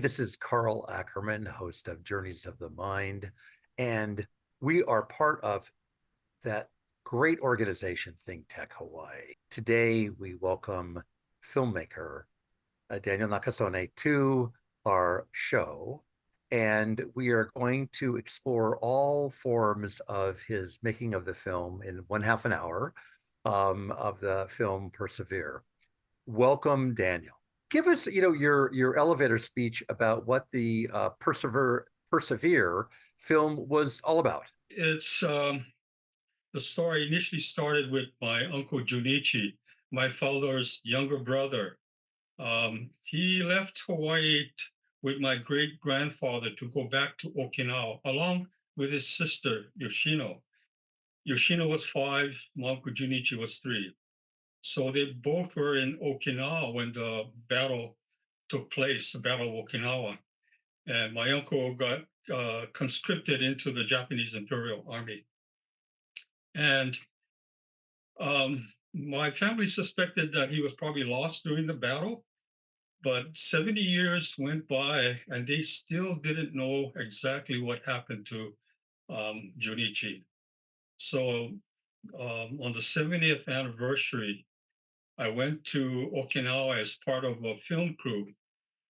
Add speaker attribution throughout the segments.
Speaker 1: This is Carl Ackerman, host of Journeys of the Mind, and we are part of that great organization, ThinkTech Hawaii. Today, we welcome filmmaker Daniel Nakasone to our show, and we are going to explore all forms of his making of the film in one half an hour of the film Persevere. Welcome, Daniel. Give us, your elevator speech about what the Persevere film was all about.
Speaker 2: It's the story initially started with my uncle Junichi, my father's younger brother. He left Hawaii with my great grandfather to go back to Okinawa, along with his sister Yoshino. Yoshino was five, my uncle Junichi was three. So they both were in Okinawa when the battle took place, the Battle of Okinawa. And my uncle got conscripted into the Japanese Imperial Army. And my family suspected that he was probably lost during the battle, but 70 years went by and they still didn't know exactly what happened to Junichi. So on the 70th anniversary, I went to Okinawa as part of a film crew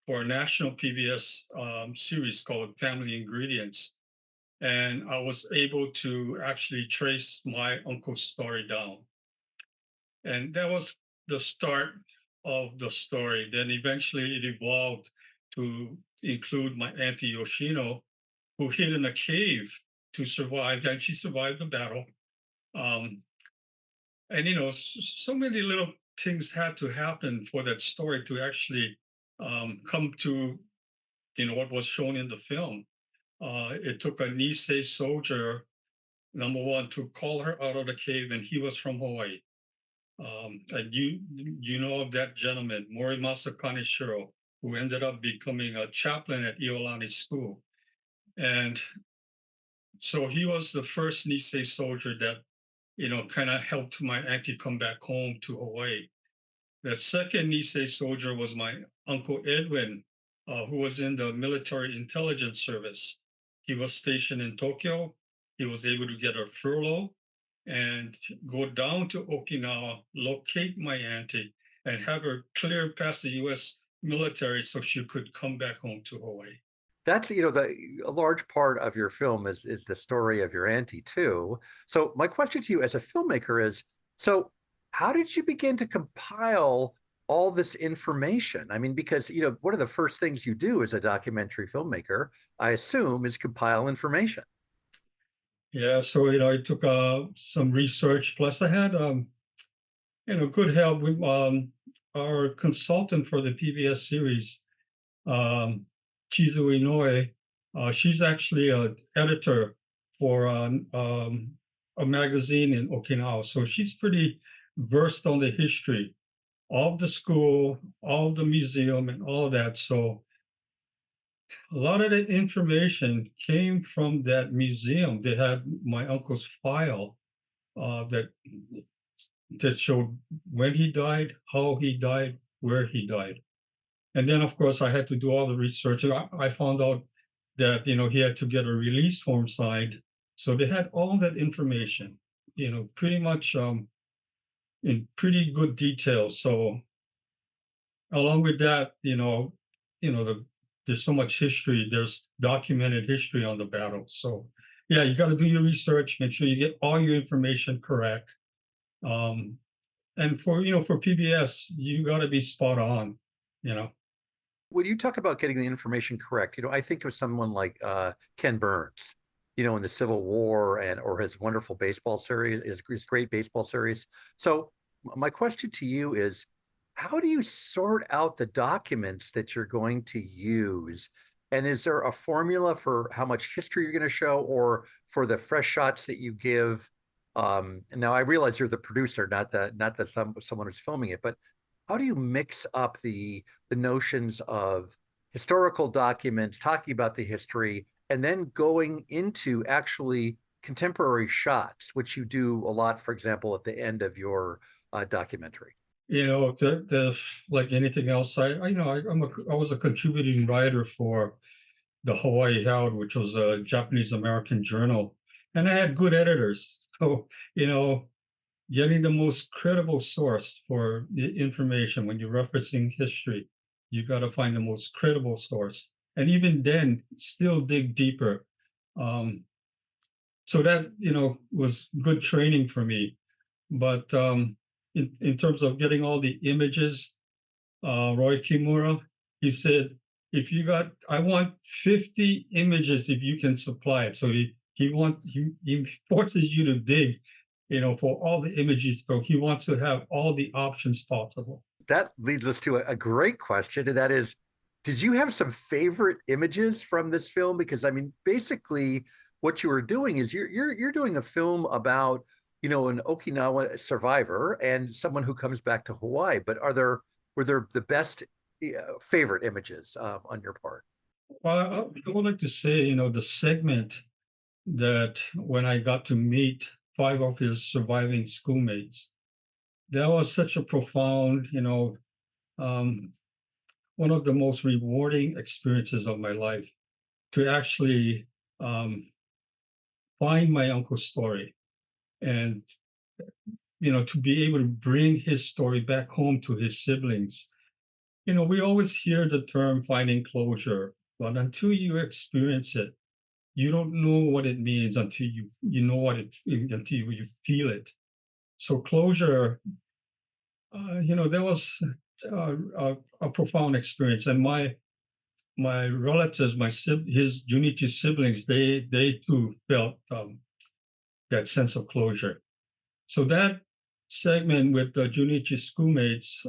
Speaker 2: for a national PBS series called Family Ingredients. And I was able to actually trace my uncle's story down. And that was the start of the story. Then eventually it evolved to include my auntie Yoshino, who hid in a cave to survive, and she survived the battle. Um, and so many little things had to happen for that story to actually come to what was shown in the film. It took a Nisei soldier, number one, to call her out of the cave, and he was from Hawaii. And you know of that gentleman, Morimasa Kaneshiro, who ended up becoming a chaplain at Iolani School. And so he was the first Nisei soldier that, kind of helped my auntie come back home to Hawaii. The second Nisei soldier was my uncle Edwin, who was in the military intelligence service. He was stationed in Tokyo. He was able to get a furlough and go down to Okinawa, locate my auntie, and have her clear past the U.S. military so she could come back home to Hawaii.
Speaker 1: That's, the a large part of your film is the story of your auntie too. So my question to you as a filmmaker is, so how did you begin to compile all this information? I mean, because one of the first things you do as a documentary filmmaker, I assume, is compile information.
Speaker 2: Yeah, so it took some research. Plus, I had good help with our consultant for the PBS series, um, Chizu Inoue. She's actually an editor for a magazine in Okinawa. So she's pretty versed on the history of the school, of the museum, and all of that. So a lot of the information came from that museum. They had my uncle's file that showed when he died, how he died, where he died. And then, of course, I had to do all the research. I found out that he had to get a release form signed, so they had all that information, pretty much in pretty good detail. So along with that, there's so much history. There's documented history on the battle. So yeah, you got to do your research. Make sure you get all your information correct. Um, and for PBS, you got to be spot on. You know.
Speaker 1: When you talk about getting the information correct, I think of someone like Ken Burns, in the Civil War and or his wonderful baseball series, his great baseball series. So my question to you is, how do you sort out the documents that you're going to use? And is there a formula for how much history you're going to show or for the fresh shots that you give? Now I realize you're the producer, not the someone who's filming it, but how do you mix up the notions of historical documents, talking about the history, and then going into actually contemporary shots, which you do a lot, for example, at the end of your documentary?
Speaker 2: The like anything else, I was a contributing writer for the Hawaii Herald, which was a Japanese American journal, and I had good editors. So, you know, getting the most credible source for the information when you're referencing history, you got to find the most credible source, and even then, still dig deeper. Um, so that was good training for me. But in terms of getting all the images, Roy Kimura, he said, if you got, I want 50 images if you can supply it. So he forces you to dig, for all the images. So he wants to have all the options possible.
Speaker 1: That leads us to a great question, and that is, did you have some favorite images from this film? Because I mean, basically, what you were doing is you're doing a film about an Okinawa survivor and someone who comes back to Hawaii. But were there the best favorite images on your part?
Speaker 2: Well, I would like to say, the segment that when I got to meet five of his surviving schoolmates, that was such a profound, um, one of the most rewarding experiences of my life to actually um, find my uncle's story and to be able to bring his story back home to his siblings. We always hear the term finding closure, but until you experience it, you don't know what it means until you know what it until you feel it. So closure, that was a profound experience, and my relatives, his Junichi siblings, they too felt that sense of closure. So that segment with the Junichi schoolmates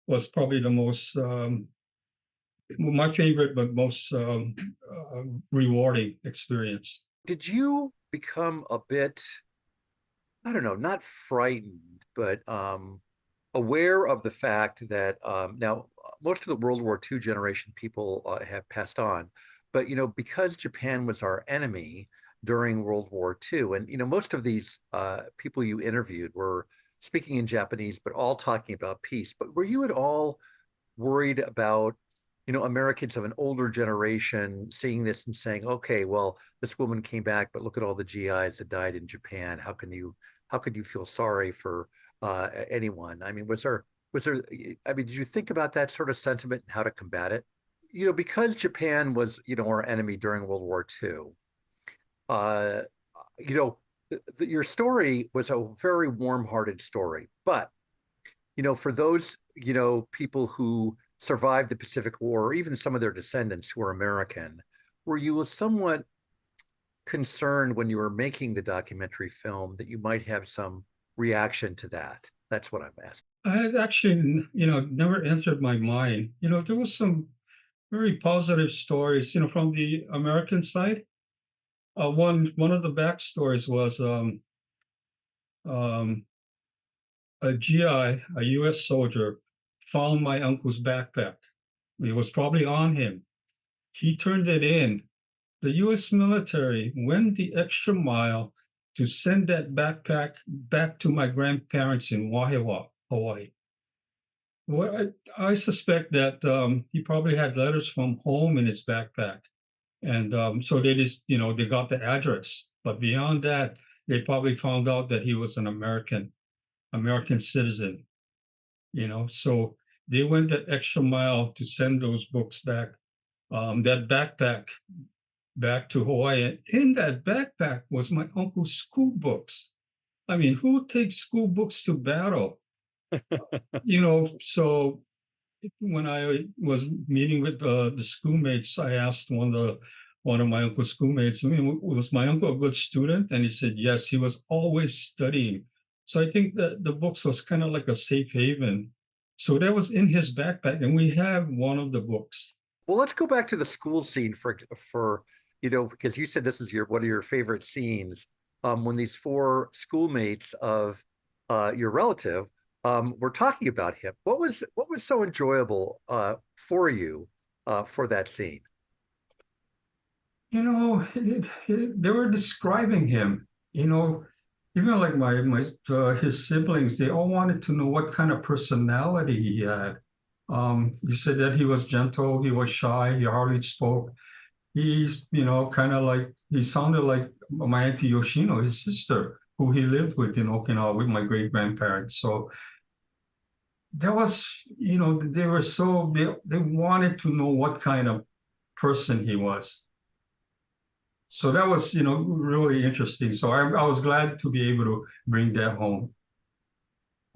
Speaker 2: was probably the most my favorite, but most rewarding experience.
Speaker 1: Did you become a bit, I don't know, not frightened, but aware of the fact that now most of the World War II generation people have passed on, but because Japan was our enemy during World War II, and most of these people you interviewed were speaking in Japanese, but all talking about peace. But were you at all worried about Americans of an older generation seeing this and saying, okay, well, this woman came back, but look at all the GIs that died in Japan. How could you feel sorry for anyone? I mean, I mean, did you think about that sort of sentiment and how to combat it? Because Japan was our enemy during World War II. Uh, you know, your story was a very warm-hearted story, but for those, people who survived the Pacific War, or even some of their descendants who are American, were you somewhat concerned when you were making the documentary film that you might have some reaction to that? That's what I'm asking.
Speaker 2: I had actually, never entered my mind. There was some very positive stories, from the American side. One of the backstories was um, a GI, a U.S. soldier, found my uncle's backpack. It was probably on him. He turned it in. The U.S. military went the extra mile to send that backpack back to my grandparents in Wahiawa, Hawaii. Well, I suspect that he probably had letters from home in his backpack. And so they just, they got the address. But beyond that, they probably found out that he was an American citizen, So they went that extra mile to send those books back, that backpack back to Hawaii. In that backpack was my uncle's school books. I mean, who takes school books to battle? So when I was meeting with the schoolmates, I asked one of my uncle's schoolmates, I mean, was my uncle a good student? And he said, yes, he was always studying. So I think that the books was kind of like a safe haven. So that was in his backpack, and we have one of the books.
Speaker 1: Well, let's go back to the school scene for because you said this is your one of your favorite scenes when these four schoolmates of your relative were talking about him. What was so enjoyable for you for that scene?
Speaker 2: They were describing him. even like my his siblings, they all wanted to know what kind of personality he had. He said that he was gentle, he was shy, he hardly spoke. He's, kind of like he sounded like my auntie Yoshino, his sister, who he lived with in Okinawa with my great grandparents. So that was, they were so they wanted to know what kind of person he was. So that was, really interesting. So I was glad to be able to bring that home.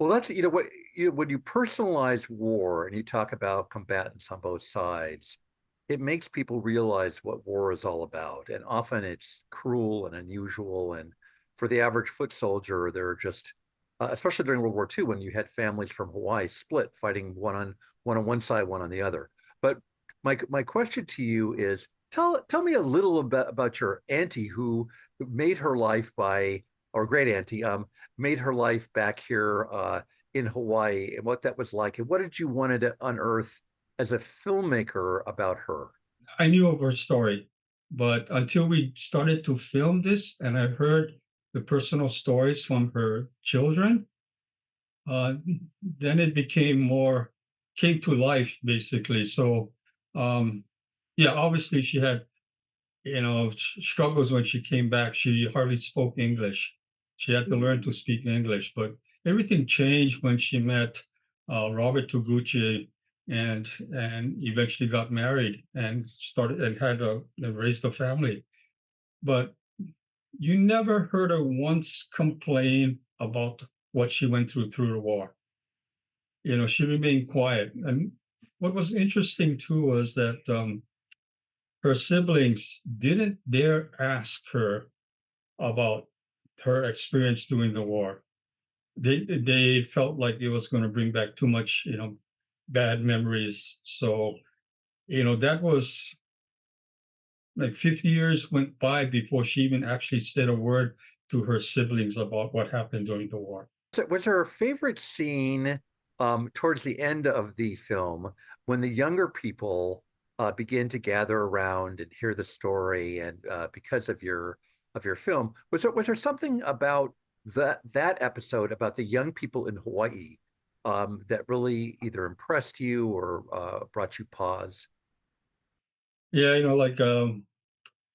Speaker 1: Well, that's what when you personalize war and you talk about combatants on both sides, it makes people realize what war is all about. And often it's cruel and unusual. And for the average foot soldier, they're just, especially during World War II, when you had families from Hawaii split, fighting one on one side, one on the other. But my question to you is, tell me a little about your auntie who made her life by, or great auntie, made her life back here in Hawaii and what that was like, and what did you wanted to unearth as a filmmaker about her?
Speaker 2: I knew of her story, but until we started to film this and I heard the personal stories from her children, uh, then it became more came to life basically. So um, yeah, obviously she had struggles when she came back. She hardly spoke English. She had to learn to speak English, but everything changed when she met Robert Toguchi and eventually got married and started and had and raised a family. But you never heard her once complain about what she went through the war. She remained quiet. And what was interesting too was that her siblings didn't dare ask her about her experience during the war. They felt like it was going to bring back too much, bad memories. So, that was like 50 years went by before she even actually said a word to her siblings about what happened during the war.
Speaker 1: So was there a favorite scene towards the end of the film when the younger people begin to gather around and hear the story, and because of your film, was there something about that episode about the young people in Hawaii that really either impressed you or brought you pause?
Speaker 2: Yeah, like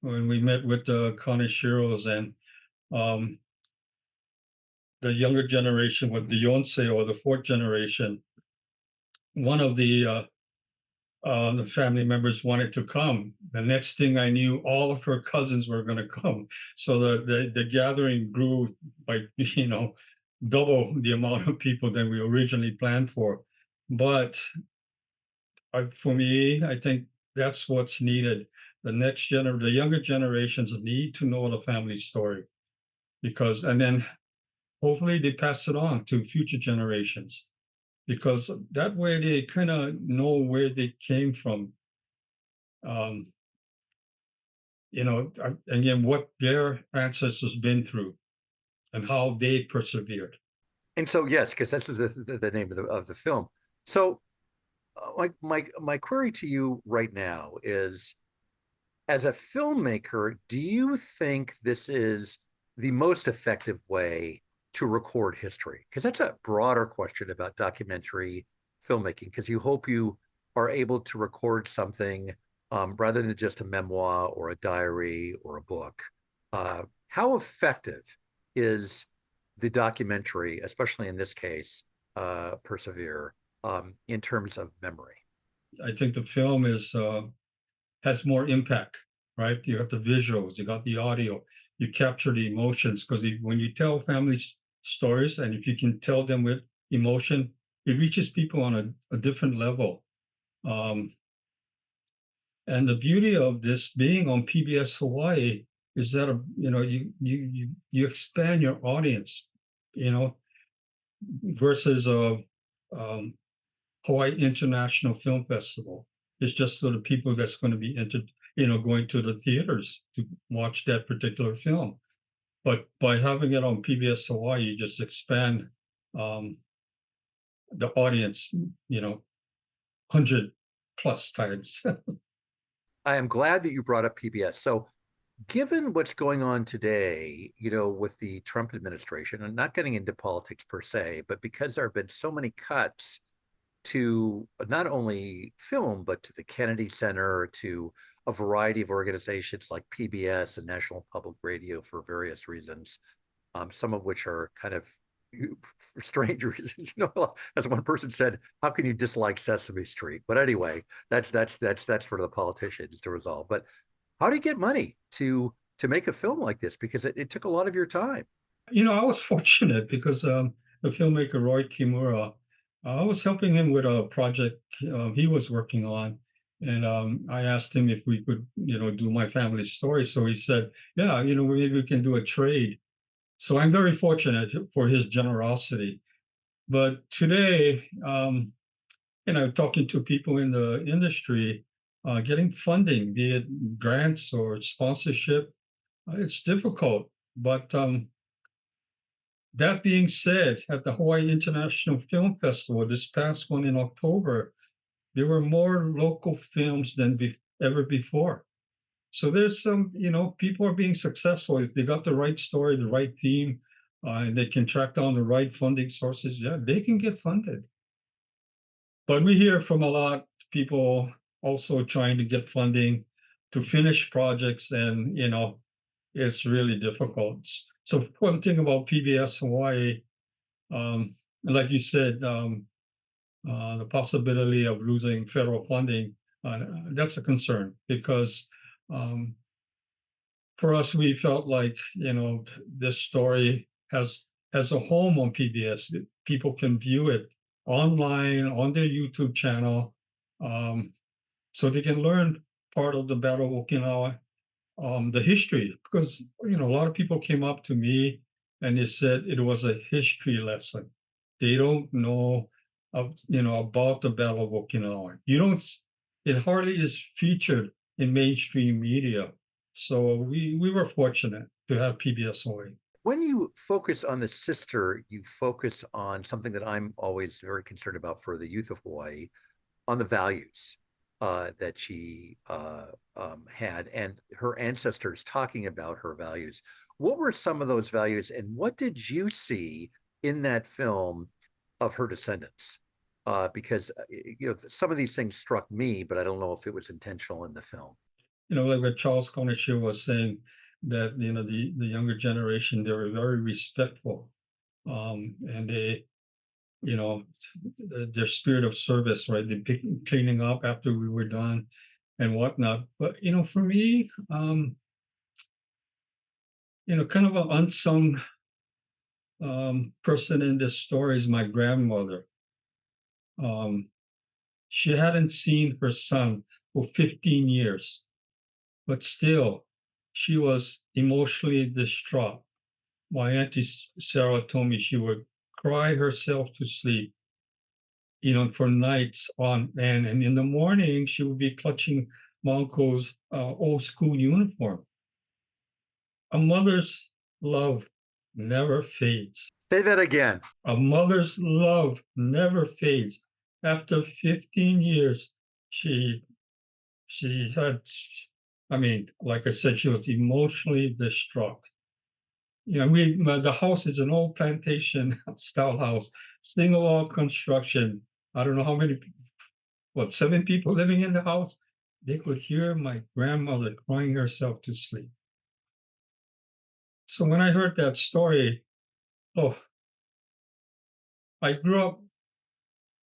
Speaker 2: when we met with the Kaneshiros and um, the younger generation with the Yonsei or the fourth generation, one of the family members wanted to come. The next thing I knew, all of her cousins were going to come. So the gathering grew by double the amount of people than we originally planned for. But for me, I think that's what's needed. The younger generations need to know the family story and then hopefully they pass it on to future generations because that way they kind of know where they came from. Um, again, what their ancestors been through and how they persevered.
Speaker 1: And so yes, because this is the name of the film. So my query to you right now is, as a filmmaker, do you think this is the most effective way to record history? Because that's a broader question about documentary filmmaking, because you hope you are able to record something rather than just a memoir or a diary or a book. How effective is the documentary, especially in this case, Persevere, in terms of memory?
Speaker 2: I think the film is has more impact, right? You have the visuals, you got the audio, you capture the emotions because when you tell family stories and if you can tell them with emotion, it reaches people on a different level. Um, and the beauty of this being on PBS Hawaii is that you expand your audience, you know, versus um, Hawaii International Film Festival. It's just sort of people that's going to be going to the theaters to watch that particular film. But by having it on PBS Hawaii, you just expand um, the audience, 100 plus times.
Speaker 1: I am glad that you brought up PBS. So Given what's going on today, with the Trump administration, and not getting into politics per se, but because there have been so many cuts to not only film, but to the Kennedy Center, to a variety of organizations like PBS and National Public Radio for various reasons, some of which are kind of for strange reasons. As one person said, "How can you dislike Sesame Street?" But anyway, that's for the politicians to resolve. But how do you get money to make a film like this? Because it took a lot of your time.
Speaker 2: I was fortunate because the filmmaker Roy Kimura, I was helping him with a project he was working on, and I asked him if we could, do my family story. So he said, "Yeah, maybe we can do a trade." So I'm very fortunate for his generosity. But today, talking to people in the industry, getting funding, be it grants or sponsorship, it's difficult. But that being said, at the Hawaii International Film Festival, this past one in October, there were more local films than ever before. So there's some, people are being successful. If they got the right story, the right theme, and they can track down the right funding sources, yeah, they can get funded. But we hear from a lot of people also trying to get funding to finish projects, and it's really difficult. So one thing about PBS Hawaii, like you said, the possibility of losing federal funding, that's a concern because um, for us, we felt like this story has a home on PBS. People can view it online on their YouTube channel, um, so they can learn part of the Battle of Okinawa, the history, because a lot of people came up to me and they said it was a history lesson. They don't know about the Battle of Okinawa. You don't. It hardly is featured in mainstream media. So we were fortunate to have PBS Hawaii.
Speaker 1: When you focus on the sister, you focus on something that I'm always very concerned about for the youth of Hawaii, on the values that she had and her ancestors talking about her values. What were some of those values, and what did you see in that film of her descendants? Because some of these things struck me, but I don't know if it was intentional in the film.
Speaker 2: Like what Charles Konishiva was saying, that the younger generation, they were very respectful, and they you know their spirit of service, right? They pick cleaning up after we were done and whatnot. But for me, kind of an unsung person in this story is my grandmother. Um, she hadn't seen her son for 15 years, but still, she was emotionally distraught. My auntie Sarah told me she would cry herself to sleep, for nights on end. And in the morning, she would be clutching my uncle's old school uniform. A mother's love never fades.
Speaker 1: Say that again.
Speaker 2: A mother's love never fades. After 15 years, she she had, I mean, like I said, she was emotionally distraught. The house is an old plantation style house, single wall construction. I don't know how many, what, 7 people living in the house. They could hear my grandmother crying herself to sleep. So when I heard that story, oh, I grew up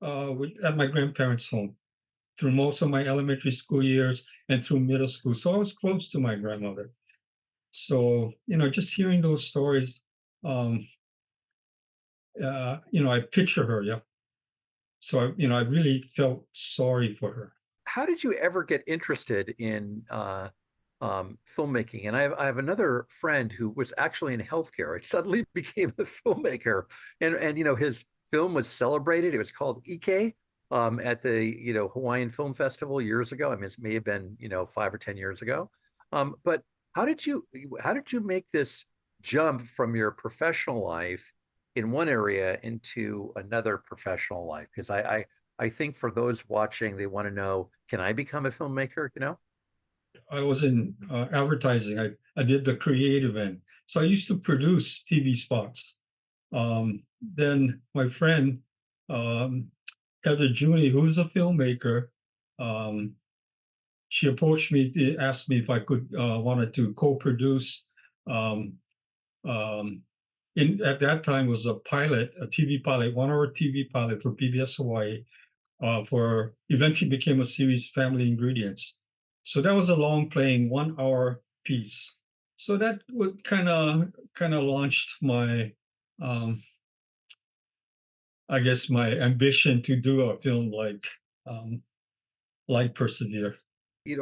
Speaker 2: at my grandparents' home through most of my elementary school years and through middle school. So I was close to my grandmother. So, just hearing those stories, um, I picture her, yeah. So I really felt sorry for her.
Speaker 1: How did you ever get interested in filmmaking? And I have another friend who was actually in healthcare. It suddenly became a filmmaker, and his film was celebrated. It was called Ike at the Hawaiian Film Festival years ago. I mean, it may have been 5 or 10 years ago. But how did you how did you make this jump from your professional life in one area into another professional life? Because I think for those watching, they want to know, can I become a filmmaker?
Speaker 2: I was in advertising. I did the creative end. So I used to produce TV spots. Then my friend um, Heather Juni, who's a filmmaker, um, she approached me to ask me if I could wanted to co-produce. Um, um, in at that time was a pilot, a TV pilot, 1 hour TV pilot for PBS Hawaii for eventually became a series, Family Ingredients. So that was a long playing 1 hour piece. So that would kind of launched my, um, I guess, my ambition to do a film um, like Persevere.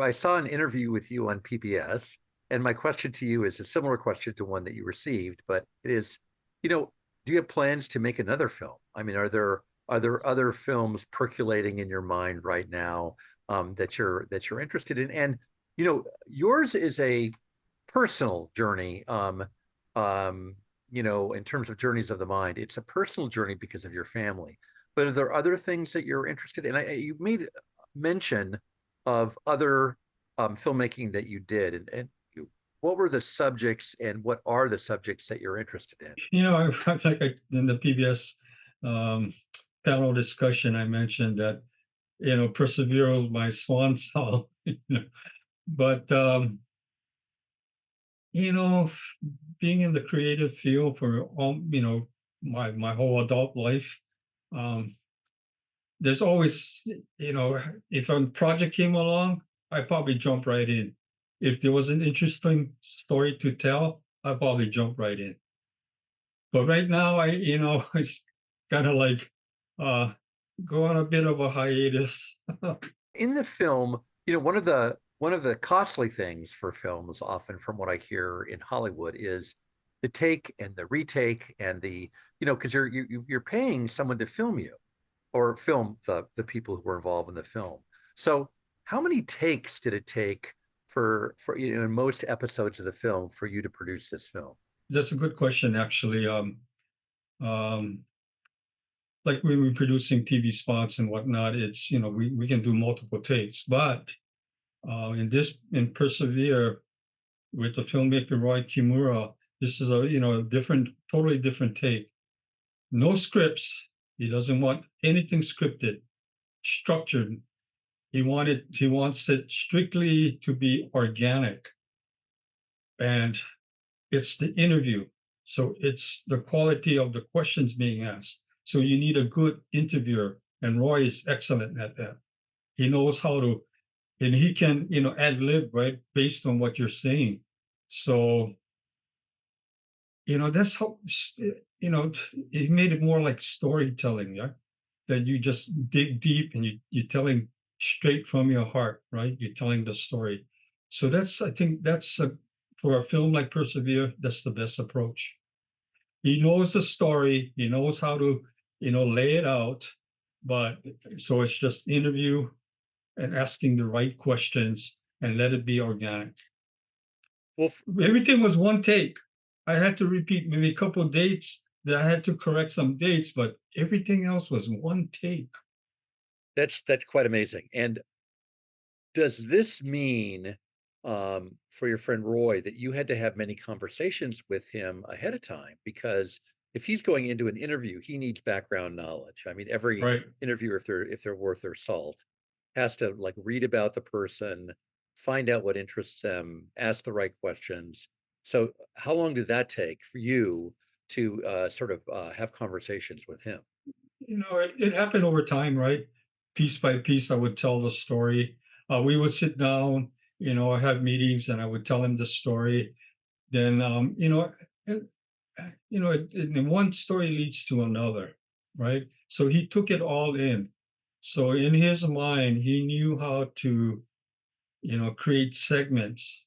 Speaker 1: I saw an interview with you on PBS, and my question to you is a similar question to one that you received, but it is, do you have plans to make another film? I mean, are there other films percolating in your mind right now that you're interested in? And yours is a personal journey. In terms of journeys of the mind, it's a personal journey because of your family. But are there other things that you're interested in? You made mention of other filmmaking that you did, and what were the subjects, and what are the subjects that you're interested in?
Speaker 2: In the PBS um, panel discussion, I mentioned that Persevere was my swan song. But you know, being in the creative field for all my whole adult life, um, there's always if a project came along, I probably jump right in. If there was an interesting story to tell, I probably jump right in. But right now, it's kind of like uh, go on a bit of a hiatus.
Speaker 1: In the film, one of the costly things for films, often from what I hear in Hollywood, is the take and the retake and because you're paying someone to film you or film the people who were involved in the film. So how many takes did it take for in most episodes of the film for you to produce this film?
Speaker 2: That's a good question, actually. Um, like when we're producing TV spots and whatnot, it's we can do multiple takes. But in Persevere with the filmmaker Roy Kimura, this is a different, totally different take. No scripts. He doesn't want anything scripted, structured. He wants it strictly to be organic, and it's the interview. So it's the quality of the questions being asked. So you need a good interviewer, and Roy is excellent at that. He knows how to, and he can, ad lib right based on what you're saying. So that's how it made it more like storytelling, yeah. That you just dig deep and you're telling straight from your heart, right? You're telling the story. So I think that's for a film like Persevere, that's the best approach. He knows the story, he knows how to, lay it out, but so it's just interview and asking the right questions and let it be organic.
Speaker 1: Well,
Speaker 2: Everything was one take. I had to repeat maybe a couple of dates that I had to correct some dates, but everything else was one take.
Speaker 1: that's quite amazing. And does this mean, for your friend Roy, that you had to have many conversations with him ahead of time? Because if he's going into an interview, he needs background knowledge. I mean, every
Speaker 2: Right.
Speaker 1: interviewer, if they're worth their salt, has to like read about the person, find out what interests them, ask the right questions. So, how long did that take for you to sort of have conversations with him?
Speaker 2: It happened over time, right? Piece by piece, I would tell the story. We would sit down, have meetings, and I would tell him the story. Then, and, and one story leads to another, right? So he took it all in. So in his mind, he knew how to, create segments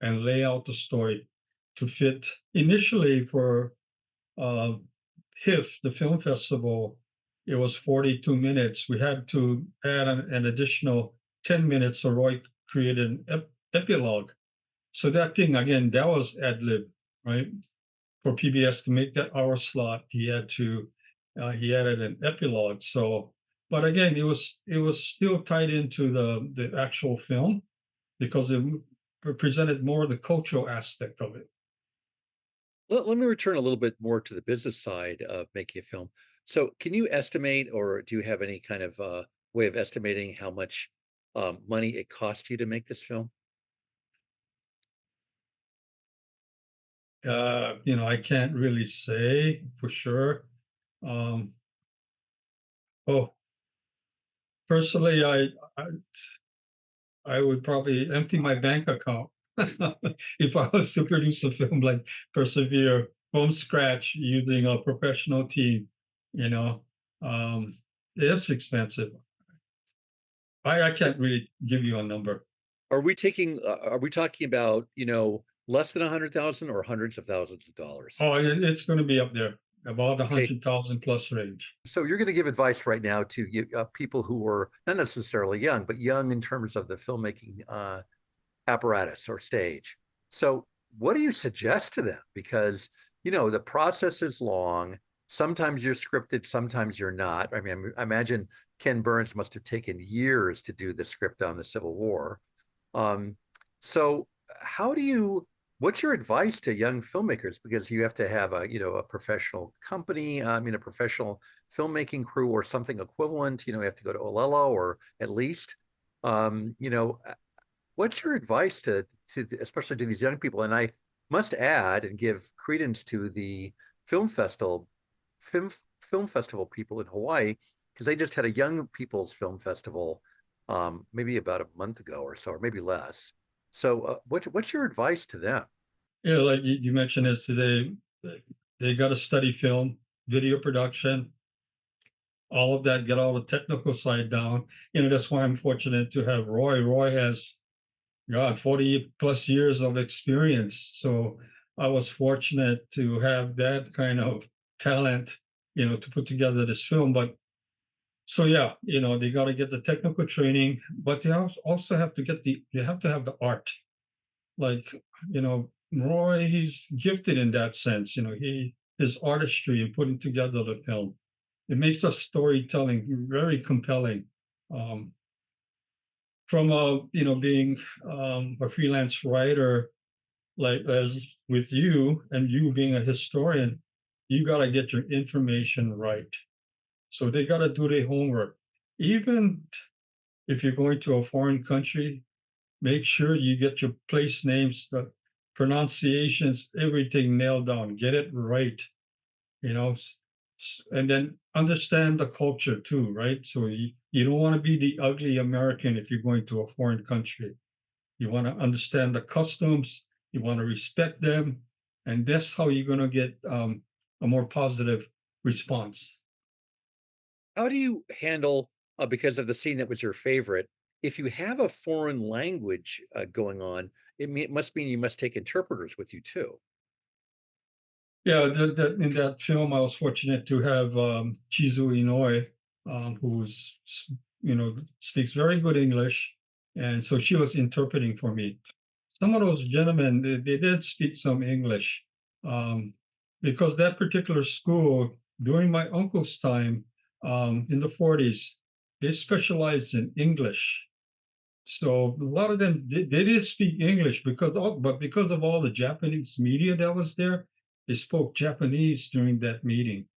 Speaker 2: and lay out the story to fit. Initially, for uh, HIF, the film festival, it was 42 minutes. We had to add an additional 10 minutes, so Roy created an epilogue. So that thing, again, that was ad lib, right? For PBS to make that hour slot, he added an epilogue. So, but again, it was still tied into the actual film. because it presented more of the cultural aspect of it.
Speaker 1: Let me return a little bit more to the business side of making a film. So, can you estimate, or do you have any kind of way of estimating how much money it cost you to make this film?
Speaker 2: I can't really say for sure. Um, oh, personally, I I would probably empty my bank account if I was to produce a film like Persevere from scratch using a professional team. You know, um, it's expensive. I
Speaker 1: So,
Speaker 2: can't really give you a number.
Speaker 1: are we talking about, less than 100,000 or hundreds of thousands of dollars?
Speaker 2: Oh, it's going to be up there, about a
Speaker 1: Okay,
Speaker 2: 100,000 plus range.
Speaker 1: so you're going to give advice right now to people who were not necessarily young, but young in terms of the filmmaking apparatus or stage. So, what do you suggest to them? Because, the process is long. Sometimes you're scripted, sometimes you're not. I mean, I imagine Ken Burns must have taken years to do the script on the Civil War. Um, so, how do you? What's your advice to young filmmakers? Because you have to have a professional company, I mean, a professional filmmaking crew or something equivalent. You have to go to Olelo or at least. Um, you know, What's your advice to especially to these young people? And I must add and give credence to the film festival, film film festival people in Hawaii, because they just had a young people's film festival, maybe about a month ago or so, or maybe less. So, what's your advice to them?
Speaker 2: Like you mentioned is today, they got to study film, video production, all of that, get all the technical side down. That's why I'm fortunate to have Roy. Roy has, God, 40 plus years of experience. So I was fortunate to have that kind of talent, to put together this film. But so yeah, they got to get the technical training, but they also have to they have to have the art. Like, Roy, he's gifted in that sense. His artistry in putting together the film. It makes the storytelling very compelling. Um, from being a freelance writer, like as with you and you being a historian, you got to get your information right. So they got to do their homework. Even if you're going to a foreign country, make sure you get your place names, the pronunciations, everything nailed down. Get it right, you know, and then understand the culture too, right? So you don't want to be the ugly American if you're going to a foreign country. You want to understand the customs, you want to respect them, and that's how you're going to get a more positive response.
Speaker 1: How do you handle, because of the scene that was your favorite, if you have a foreign language going on, it must mean you must take interpreters with you too.
Speaker 2: Yeah, in that film, I was fortunate to have Chizu Inouye, who's speaks very good English, and so she was interpreting for me. Some of those gentlemen, they did speak some English, um, because that particular school during my uncle's time in the 40s, they specialized in English. So a lot of them they did speak English but because of all the Japanese media that was there, they spoke Japanese during that meeting.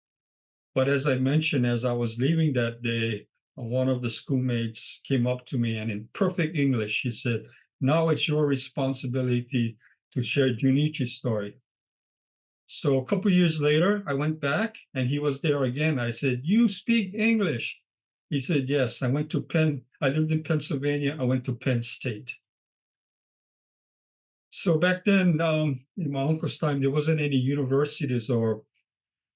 Speaker 2: But as I mentioned, as I was leaving that day, one of the schoolmates came up to me and in perfect English, he said, "Now it's your responsibility to share Junichi's story." So a couple years later, I went back and he was there again. I said, "You speak English?" He said, "Yes." I lived in Pennsylvania. I went to Penn State. So back then, in my uncle's time, there wasn't any universities or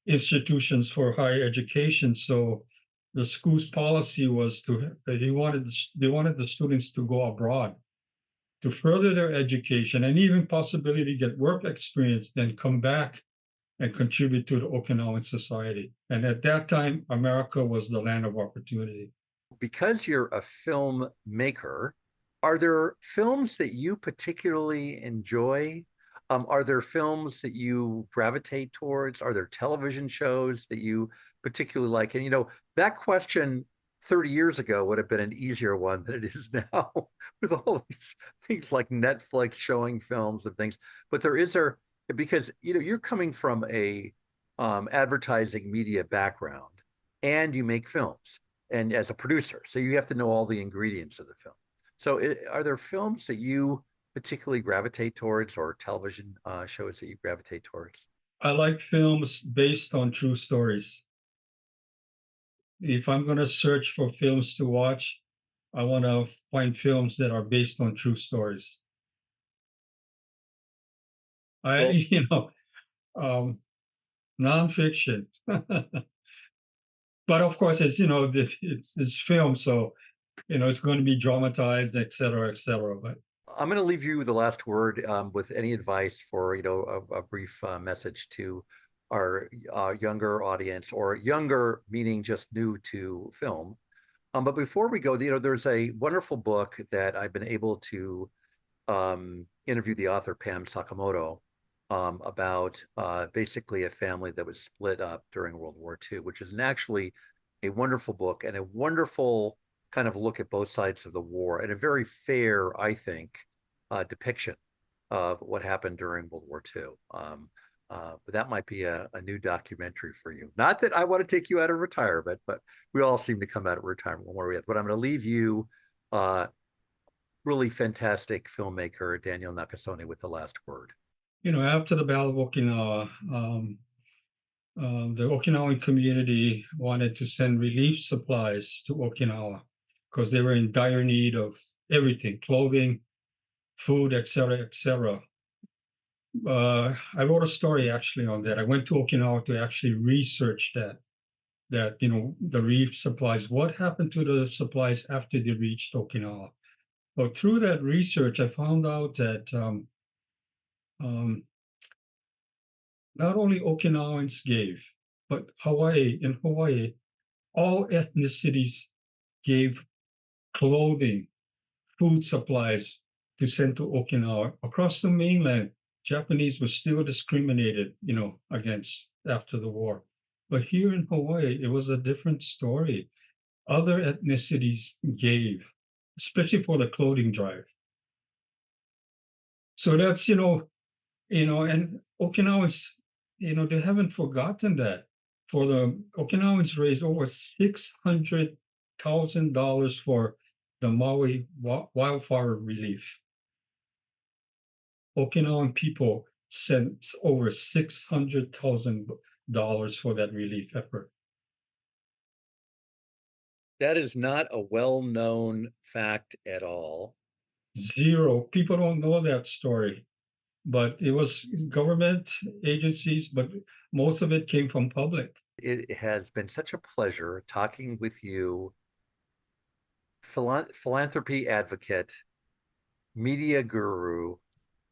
Speaker 2: institutions for higher education. So the school's policy was they wanted the students to go abroad to further their education and even possibility to get work experience, then come back and contribute to the Okinawan society. And at that time, America was the land of opportunity.
Speaker 1: Because you're a filmmaker, are there films that you particularly enjoy? Are there films that you gravitate towards? Are there television shows that you particularly like? And that question 30 years ago would have been an easier one than it is now with all these things like Netflix showing films and things. But there is a because you're coming from a advertising media background and you make films and as a producer, so you have to know all the ingredients of the film. So are there films that you particularly gravitate towards or television shows that you gravitate towards?
Speaker 2: I like films based on true stories. If I'm going to search for films to watch, I want to find films that are based on true stories. I,
Speaker 1: Well,
Speaker 2: um, nonfiction. But of course, it's film, so it's going to be dramatized, et cetera, et cetera. But
Speaker 1: I'm going to leave you the last word with any advice for a brief message to our younger audience, or younger meaning just new to film. But before we go, there's a wonderful book that I've been able to interview the author Pam Sakamoto about basically a family that was split up during World War II, which is actually a wonderful book and a wonderful kind of look at both sides of the war and a very fair, I think, depiction of what happened during World War II. But that might be a new documentary for you. Not that I want to take you out of retirement, but we all seem to come out of retirement one way or the other. But I'm going to leave you, really fantastic filmmaker Daniel Nakasone, with the last word.
Speaker 2: after the Battle of Okinawa, the Okinawan community wanted to send relief supplies to Okinawa because they were in dire need of everything: clothing, food, etc., etc. I wrote a story actually on that. I went to Okinawa to actually research the relief supplies. What happened to the supplies after they reached Okinawa? But through that research, I found out that um, not only Okinawans gave, but in Hawaii, all ethnicities gave clothing, food supplies to send to Okinawa. Across the mainland, Japanese were still discriminated, against after the war. But here in Hawaii, it was a different story. Other ethnicities gave, especially for the clothing drive. So that's, and Okinawans, they haven't forgotten that. For the Okinawans raised over $600,000 for the Maui wildfire relief. Okinawan people sent over $600,000 for that relief effort.
Speaker 1: That is not a well-known fact at all.
Speaker 2: Zero. People don't know that story, but it was government agencies, but most of it came from public.
Speaker 1: It has been such a pleasure talking with you, philanthropy advocate, media guru,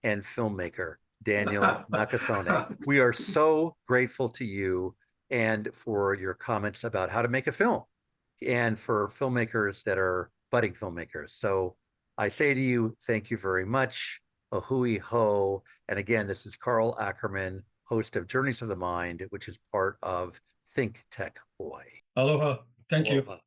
Speaker 1: and filmmaker, Daniel Nakasone. We are so grateful to you and for your comments about how to make a film and for filmmakers that are budding filmmakers. So I say to you, thank you very much. Ahui ho. And again, this is Carl Ackerman, host of Journeys of the Mind, which is part of ThinkTech Hawaii.
Speaker 2: Aloha. Thank you.
Speaker 1: Aloha.